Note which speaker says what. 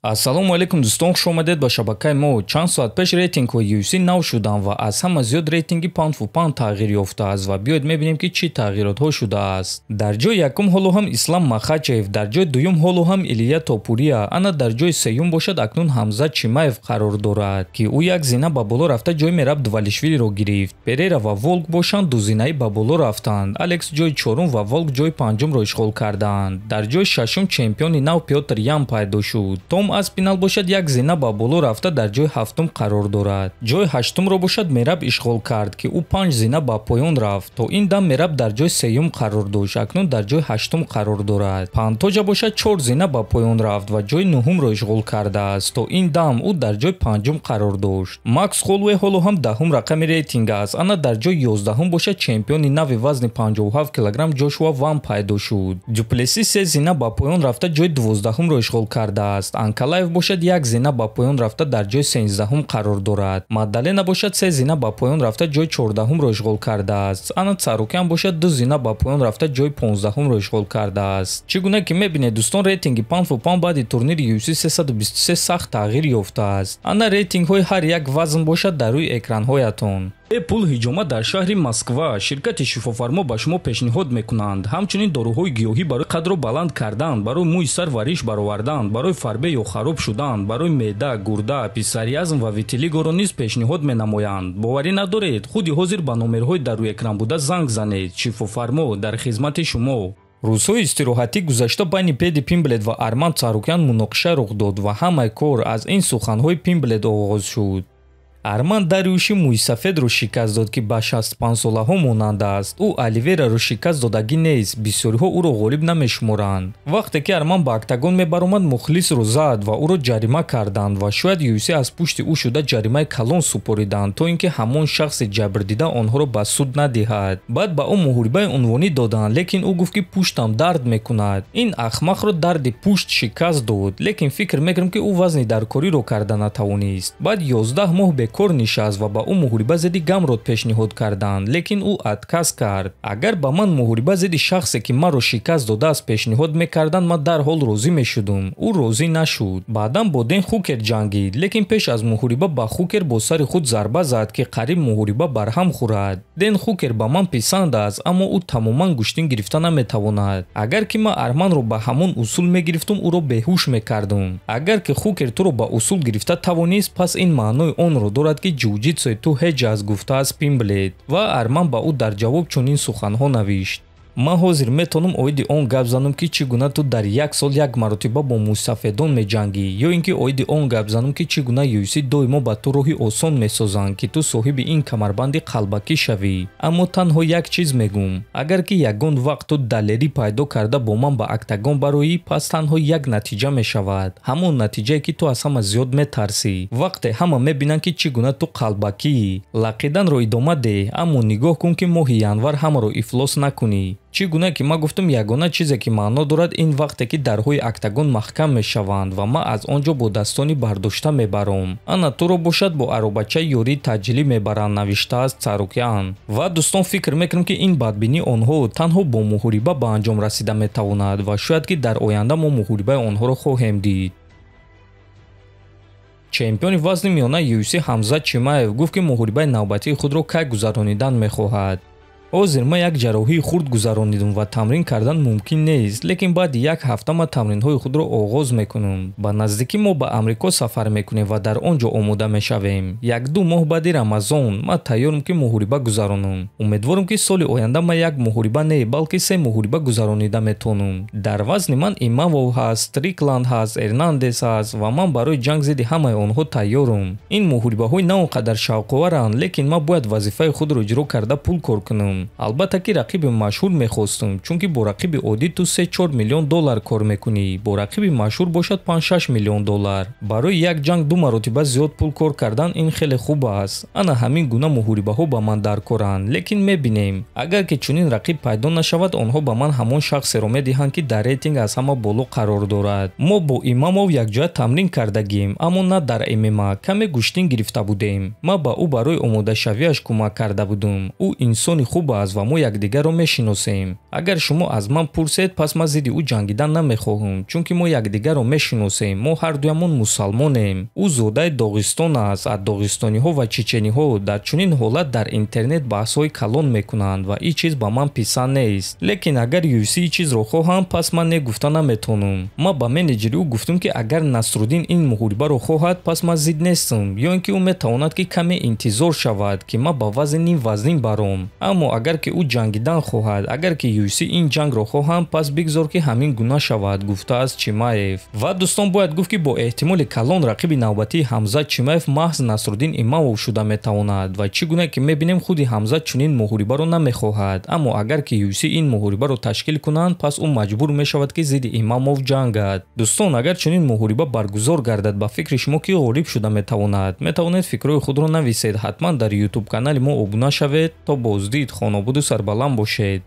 Speaker 1: ассалому алайкум дӯстон, хуш омадед ба шабакаи мо. Чанд соат пеш рейтингҳои UFC нав шуданд ва аз ҳама зиёд рейтинги паунд фу паунд тағйир ёфтааст ва биёед мебинем ки чӣ тағйиротҳо шудааст. Дар ҷои якум ҳоло ҳам Ислам Махачев, дар ҷои дуюм ҳоло ҳам Илия Топурия, ана дар ҷои сеюм бошад акнун Ҳамза Чимаев қарор дорад ки ӯ як зина ба боло рафта ҷои Мераб Дувалишвилиро гирифт. Перейра ва Волк бошанд ду зинаи ба боло рафтанд. Алекс ҷои чорум ва Волк ҷои панҷумро ишғол карданд. Дар ҷои шашум чемпиони нав Пётр Ян пайдо шуд. Том Аспинал бошад як зина ба боло рафта дар ҷои ҳафтум қарор дорад. ҷои ҳаштумро бошад Мераб ишғол кард ки ӯ 5 зина ба поён рафт. То ин дам Мераб дар ҷои сеюм қарор дошт, акнун дар ҷои ҳаштум қарор дорад. Пантоҷа бошад 4 зина ба поён рафт ва ҷои нуҳумро ишғол кардааст. То ин дам ӯ дар ҷои панҷум қарор дошт. Макс Холлоуэй ҳоло ҳам даҳум рақами рейтинг аст. Ана дар ҷои 11ум бошад чемпиони нави вазни 57 кг Ҷошуа Ван пайдо шуд. Дюплеси 3 зина ба поён рафта ҷои 12умро ишғол кардааст. Анкалаев бошад як зина ба поён рафта дар ҷои 13ум қарор дорад. Мадалена бошад 3 зина ба поён рафта ҷои 14умро ишғол кардааст. Ана Царукян бошад 2 зина ба поён рафта ҷои 15умро ишғол кардааст. Чӣ гуна ки мебинед дӯстон, рейтинги паунд фу паунд баъди турнири UFC 323 сахт тағйир ёфтааст. Ана рейтингҳои ҳар як вазн бошад дар рӯи экранҳоятон. Apple ҳиҷома дар шаҳри Москва. Ширкати шифофармо ба шумо пешниҳод мекунанд ҳамчунин дороҳои гиёҳӣ барои қадро баланд кардан, барои мӯи сар вариш баровардан, барои фарбе ё хароб шудан, барои меъда, гурда, писариазм ва витилигоро низ пешниҳод менамоянд. боварӣ надоред, худи ҳозир ба номерҳои дар рӯи экран буда занг занед. Шифофармо дар хизмати шумо. рӯзҳои истироҳатӣ гузашта байни Педи Пимблет ва Арман Царукян муноқиша рух дод ва ҳамаи кор аз ин суханҳои Пимблет оғоз шуд. Арман Дарюши мӯи сафедро шикаст дод ки ба 65-солаҳо монанд аст. ӯ Оливераро шикаст додагӣ нест, бисёриҳо ӯро ғолиб намешуморанд. вақте ки Арман ба октагон мебаромад, мухлисро зад ва ӯро ҷарима карданд ва шояд UFC аз пушти ӯ шуда ҷаримаи калон супориданд, то ин ки ҳамон шахси ҷабрдида онҳоро ба суд надиҳад. баъд ба ӯ муҳорибаи унвонӣ доданд, лекин ӯ гуфт ки пуштам дард мекунад. ин ахмақро дарди пушт шикаст дод, лекин фикр мекунам ки ӯ вазни даркориро карда натавонист. баъд 11 моҳ кор нишаст ва ба ӯ муҳориба зидди Гамрот пешниҳод карданд, лекин ӯ отказ кард. агар ба ман муҳориба зидди шахсе ки маро шикаст додааст пешниҳод мекарданд, ман дарҳол розӣ мешудум. ӯ розӣ нашуд. баъдан бо Дэн Хукер ҷангид, лекин пеш аз муҳориба ба Хукер бо сари худ зарба зад ки қариб муҳориба барҳам хӯрад. Дэн Хукер ба ман писанд аст, аммо ӯ тамоман гӯштин гирифта наметавонад. агар ки ман Арманро ба ҳамон усул мегирифтум, ӯро беҳуш мекардум. агар ки Хукер туро ба усул гирифта тавонист, пас ин маънои онро дорад ки ҷуҷитсои ту ҳеҷ аст, гуфтааст Пимблет. ва Арман ба ӯ дар ҷавоб чунин суханҳо навишт. ман ҳозир метавонам оиди он гап занам ки чӣ гуна ту дар як сол як маротиба бо мусафедон меҷангӣ, ё ин ки оиди он гап занам ки чӣ гуна UFC доимо ба ту роҳи осон месозанд ки ту соҳиби ин камарбанди қалбакӣ шавӣ. аммо танҳо як чиз мегум, агар ки ягон вақт ту далерӣ пайдо карда бо ман ба октагон бароӣ, пас танҳо як натиҷа мешавад, ҳамон натиҷае ки ту аз ҳама зиёд метарсӣ. вақте ҳама мебинанд ки чӣ гуна ту қалбакӣ, лақиданро идома деҳ, аммо нигоҳ кун ки моҳи январ ҳамаро ифлос накунӣ. чӣ гуна ки ман гуфтам, ягона чизе ки маъно дорад ин вақте ки дарҳои октагон маҳкам мешаванд ва ман аз он ҷо бо дастони бардошта мебарам. ана туро бошад бо аробачаи ёрии таъҷилӣ мебаранд, навиштааст Царукян. ва дӯстон, фикр мекунам ки ин бадбинии онҳо танҳо бо муҳориба ба анҷом расида метавонад ва шояд ки дар оянда мо муҳорибаи онҳоро хоҳем дид. чемпиони вазни миёнаи UFC Ҳамза Чимаев гуфт ки муҳорибаи навбатии худро кай гузаронидан мехоҳад. ҳозир ман як ҷарроҳии хурд гузаронидам ва тамрин кардан мумкин нест, лекин баъди як ҳафта ман тамринҳои худро оғоз мекунам. ба наздикӣ мо ба Амрико сафар мекунем ва дар он ҷо омода мешавем. 1-2 моҳ баъди Рамазон ман тайёрам ки муҳориба гузаронам. умедворам ки соли оянда ман як муҳориба не, балки 3 муҳориба гузаронида метавонам. дар вазни ман Имавов ҳаст, Стрикленд ҳаст, Эрнандес ҳаст ва ман барои ҷанг зидди ҳамаи онҳо тайёрам. ин муҳорибаҳои на он қадар шавқоваранд, лекин ман бояд вазифаи худро иҷро карда пул кор кунам. албатта ки рақиби машҳур мехостум, чунки бо рақиби оддӣ ту 3-4 миллион доллар кор мекунӣ, бо рақиби машҳур бошад 5-6 миллион доллар. барои як ҷанг 2 маротиба зиёд пул кор кардан ин хеле хуб аст. ана ҳамин гуна муҳорибаҳо ба ман даркоранд, лекин мебинем, агар ки чунин рақиб пайдо нашавад, онҳо ба ман ҳамон шахсеро медиҳанд ки дар рейтинг аз ҳама боло қарор дорад. мо бо Имамов якҷоя тамрин кардагем, аммо на дар ММА, каме гӯштин гирифта будем. ман ба ӯ барои омодашавиаш кӯмак карда будам. ӯ инсони хуб аст ва мо якдигарро мешиносем. Агар шумо аз ман пурсед, пас ман зидди ӯ ҷангидан намехоҳам, чунки мо якдигарро мешиносем. Мо ҳардуямон мусалмонем. ӯ зодаи Доғистон аст. аз доғистониҳо ва чечениҳо дар чунин ҳолат дар интернет баҳсҳои калон мекунанд ва ин чиз ба ман писанд нест. Лекин агар UFC ин чизро хоҳанд, пас ман не гуфта наметонам. Ман ба менеҷери ӯ гуфтам ки агар Насруддин ин муҳорибаро хоҳад, пас ман зид нестам, ё ин ки ӯ метавонад ки каме интизор шавад ки ман ба вазни ним вазнин баром. Аммо агар ки ӯ ҷангидан хоҳад, агар ки UFC ин ҷангро хоҳанд, пас бигзор ки ҳамин гуна шавад, гуфтааст Чимаев. Ва дӯстон, бояд гуфт ки бо эҳтимоли калон рақиби навбатии Ҳамзат Чимаев маҳз Насруддин Имомов шуда метавонад ва чӣ гуна ки мебинем худи Ҳамзат чунин муҳорибаро намехоҳад. Аммо агар ки UFC ин муҳорибаро ташкил кунанд, пас ӯ маҷбур мешавад ки зидди Имомов ҷангад. Дӯстон, агар чунин муҳориба баргузор гардад, ба фикри шумо ки ғолиб шуда метавонад? Метавонед фикрҳои худро нависед. ҳатман дар YouTube канали мо обуна шавед. То боздид, хонобуду сарбаланд бошед.